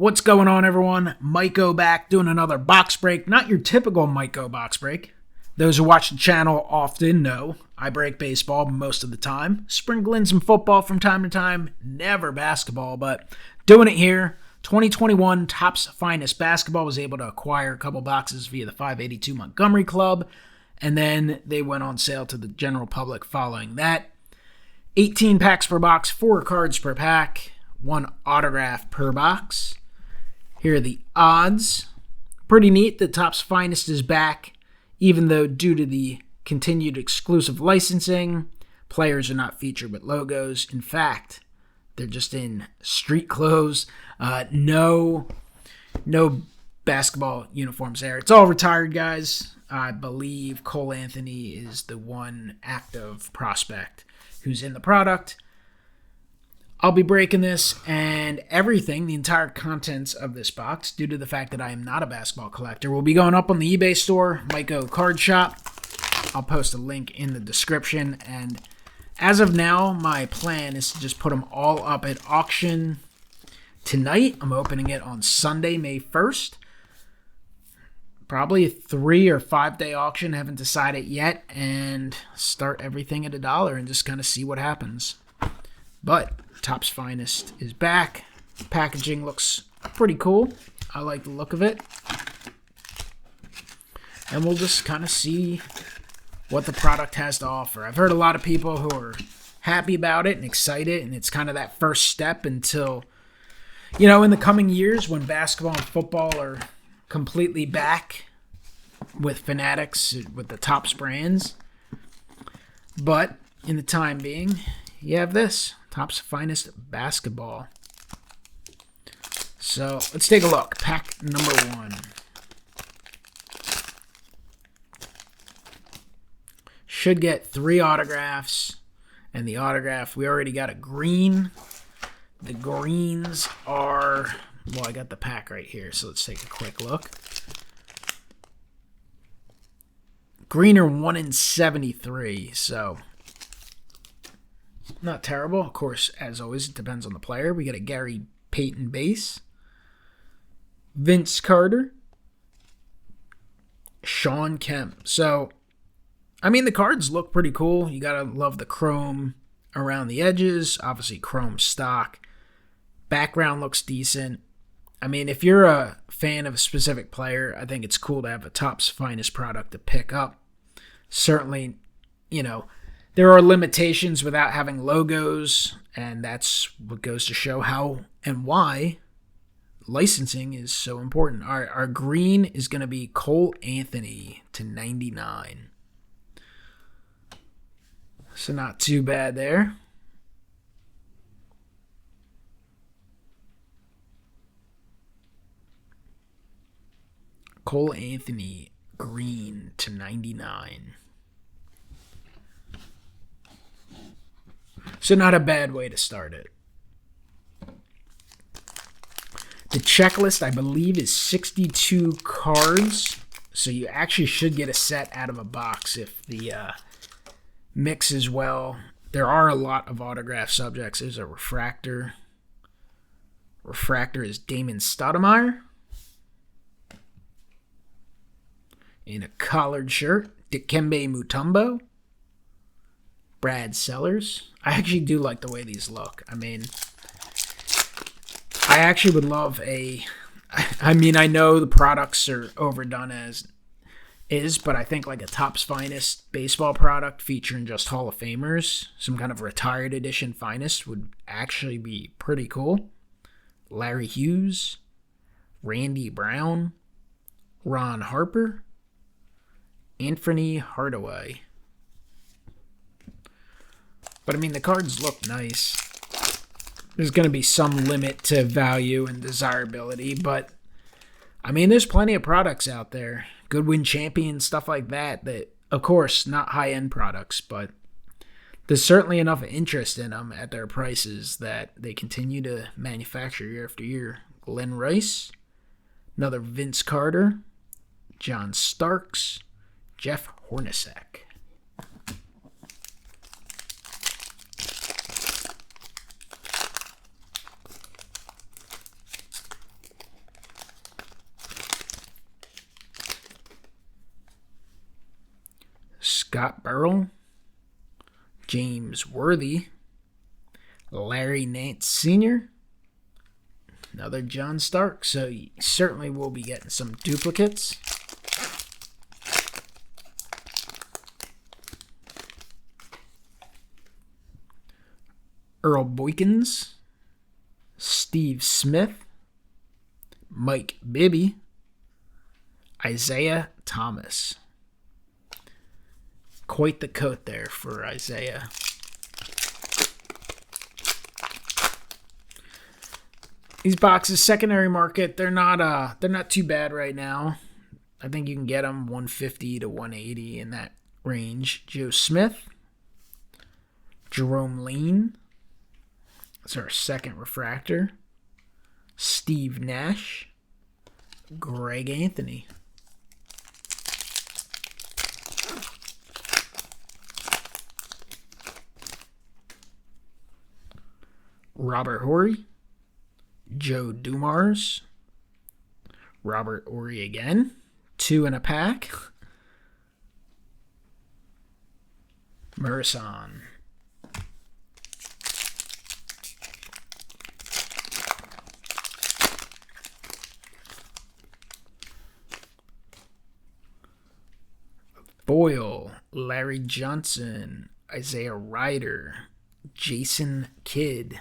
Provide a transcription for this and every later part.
What's going on, everyone? MikeO back doing another box break. Not your typical MikeO box break. Those who watch the channel often know I break baseball most of the time. Sprinkle in some football from time to time. Never basketball, but doing it here. 2021 Topps Finest Basketball was able to acquire a couple boxes via the 582 Montgomery Club, and then they went on sale to the general public following that. 18 packs per box, 4 cards per pack, 1 autograph per box. Here are the odds. Pretty neat that Topps Finest is back, even though due to the continued exclusive licensing, players are not featured with logos. In fact, they're just in street clothes. No basketball uniforms there. It's all retired guys. I believe Cole Anthony is the one active prospect who's in the product. I'll be breaking this and everything, the entire contents of this box, due to the fact that I am not a basketball collector, will be going up on the eBay store, MikeO Card Shop. I'll post a link in the description. And as of now, my plan is to just put them all up at auction tonight. I'm opening it on Sunday, May 1st. Probably a 3 or 5 day auction. Haven't decided yet. And start everything at $1 and just kind of see what happens. But Topps Finest is back. Packaging looks pretty cool. I like the look of it. And we'll just kind of see what the product has to offer. I've heard a lot of people who are happy about it and excited, and it's kind of that first step until, in the coming years when basketball and football are completely back with Fanatics, with the Topps brands. But in the time being, you have this. Topps Finest Basketball. So let's take a look. Pack number 1. Should get 3 autographs. And the autograph, we already got a green. The greens are, I got the pack right here. So let's take a quick look. Green are 1 in 73. So not terrible. Of course, as always, it depends on the player. We got a Gary Payton base. Vince Carter. Sean Kemp. So, the cards look pretty cool. You got to love the chrome around the edges. Obviously, chrome stock. Background looks decent. If you're a fan of a specific player, I think it's cool to have a Topps Finest product to pick up. Certainly, there are limitations without having logos, and that's what goes to show how and why licensing is so important. Our green is going to be Cole Anthony /99. So not too bad there. Cole Anthony green /99. So not a bad way to start it. The checklist, I believe, is 62 cards. So you actually should get a set out of a box if the mix is well. There are a lot of autograph subjects. There's a refractor. Refractor is Damon Stoudemire. In a collared shirt, Dikembe Mutombo. Brad Sellers. I actually do like the way these look. I actually would love I know the products are overdone as is, but I think like a Topps Finest baseball product featuring just Hall of Famers, some kind of retired edition Finest would actually be pretty cool. Larry Hughes, Randy Brown, Ron Harper, Anthony Hardaway. But the cards look nice. There's going to be some limit to value and desirability, but there's plenty of products out there. Goodwin Champion, stuff like that, of course, not high-end products, but there's certainly enough interest in them at their prices that they continue to manufacture year after year. Glenn Rice, another Vince Carter, John Starks, Jeff Hornacek. Scott Burrell, James Worthy, Larry Nance Sr., another John Stark. So you certainly will be getting some duplicates. Earl Boykins, Steve Smith, Mike Bibby, Isaiah Thomas. Quite the coat there for Isaiah. These boxes, secondary market, they're not too bad right now. I think you can get them 150 to 180 in that range. Joe Smith, Jerome Lean. That's our second refractor. Steve Nash, Greg Anthony. Robert Horry, Joe Dumars, Robert Horry again, 2 in a pack. Murison. Boyle, Larry Johnson, Isaiah Ryder, Jason Kidd.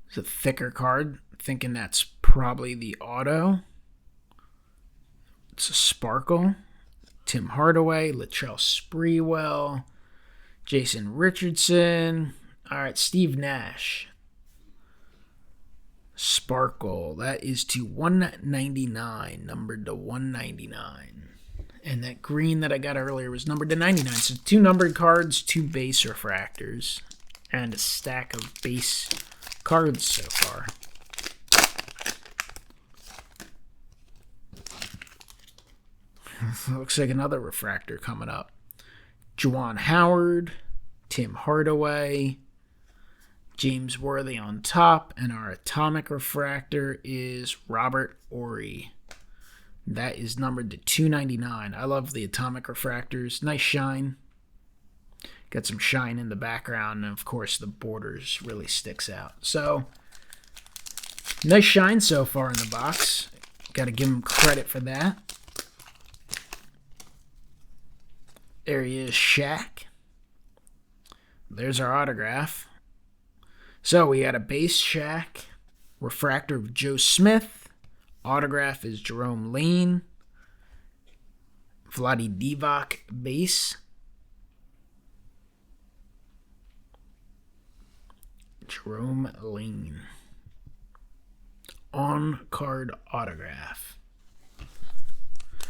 It's a thicker card. Thinking that's probably the auto. It's a sparkle. Tim Hardaway, Latrell Sprewell, Jason Richardson. All right, Steve Nash. Sparkle. That is to 199, numbered to 199. And that green that I got earlier was numbered to 99. So 2 numbered cards, 2 base refractors, and a stack of base cards so far. Looks like another refractor coming up. Juwan Howard, Tim Hardaway, James Worthy on top, and our atomic refractor is Robert Horry. That is numbered to 299. I love the atomic refractors. Nice shine. Got some shine in the background, and of course the borders really sticks out. So, nice shine so far in the box. Got to give him credit for that. There he is, Shaq. There's our autograph. So we got a base Shaq, refractor of Joe Smith, autograph is Jerome Lean, Vlade Divac base, Jerome Lean, on card autograph.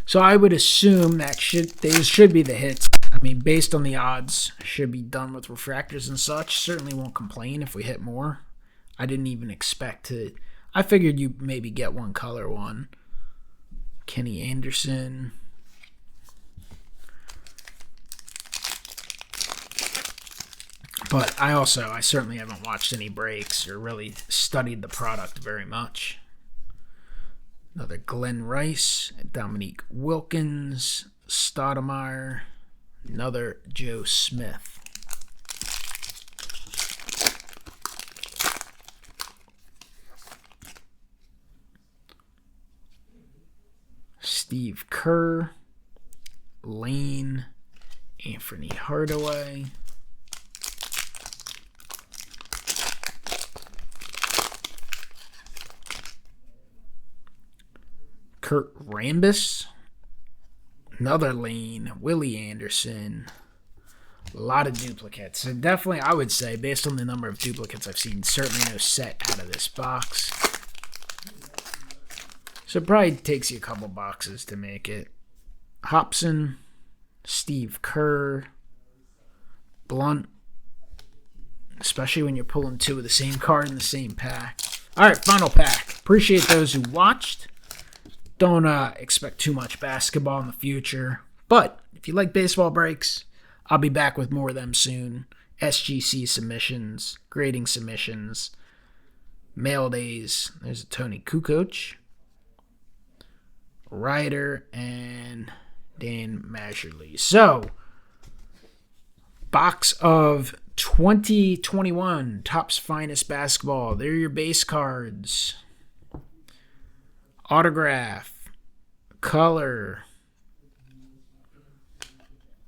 So I would assume that these should be the hits. I mean, based on the odds, should be done with refractors and such. Certainly won't complain if we hit more. I didn't even expect to. I figured you maybe get one color one. Kenny Anderson. But I certainly haven't watched any breaks or really studied the product very much. Another Glenn Rice, Dominique Wilkins, Stoudemire, another Joe Smith. Steve Kerr, Lane, Anthony Hardaway. Kurt Rambis, another Lane, Willie Anderson, a lot of duplicates. So definitely, I would say, based on the number of duplicates I've seen, certainly no set out of this box. So it probably takes you a couple boxes to make it. Hobson, Steve Kerr, Blunt, especially when you're pulling 2 of the same card in the same pack. All right, final pack. Appreciate those who watched. Don't expect too much basketball in the future. But if you like baseball breaks, I'll be back with more of them soon. SGC submissions, grading submissions, mail days. There's a Tony Kukoc, Ryder, and Dan Masherly. So, box of 2021 Topps Finest Basketball. They're your base cards. Autograph, color,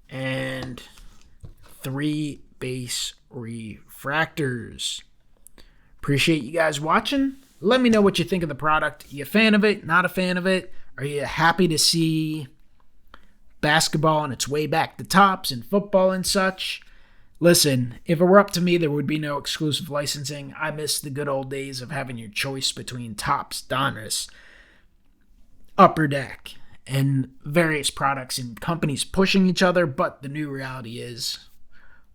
and 3 base refractors. Appreciate you guys watching. Let me know what you think of the product. Are you a fan of it? Not a fan of it? Are you happy to see basketball on its way back to Topps and football and such? Listen, if it were up to me, there would be no exclusive licensing. I miss the good old days of having your choice between Topps, Donruss, Upper Deck, and various products and companies pushing each other. But the new reality is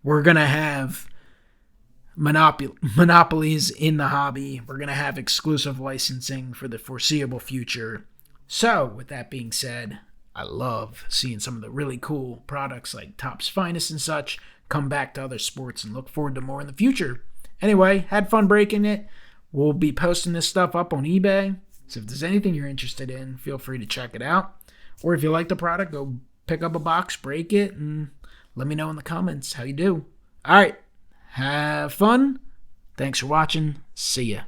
we're going to have monopolies in the hobby. We're going to have exclusive licensing for the foreseeable future. So, with that being said, I love seeing some of the really cool products like Topps Finest and such come back to other sports, and look forward to more in the future. Anyway, had fun breaking it. We'll be posting this stuff up on eBay. So if there's anything you're interested in, feel free to check it out. Or if you like the product, go pick up a box, break it, and let me know in the comments how you do. All right. Have fun. Thanks for watching. See ya.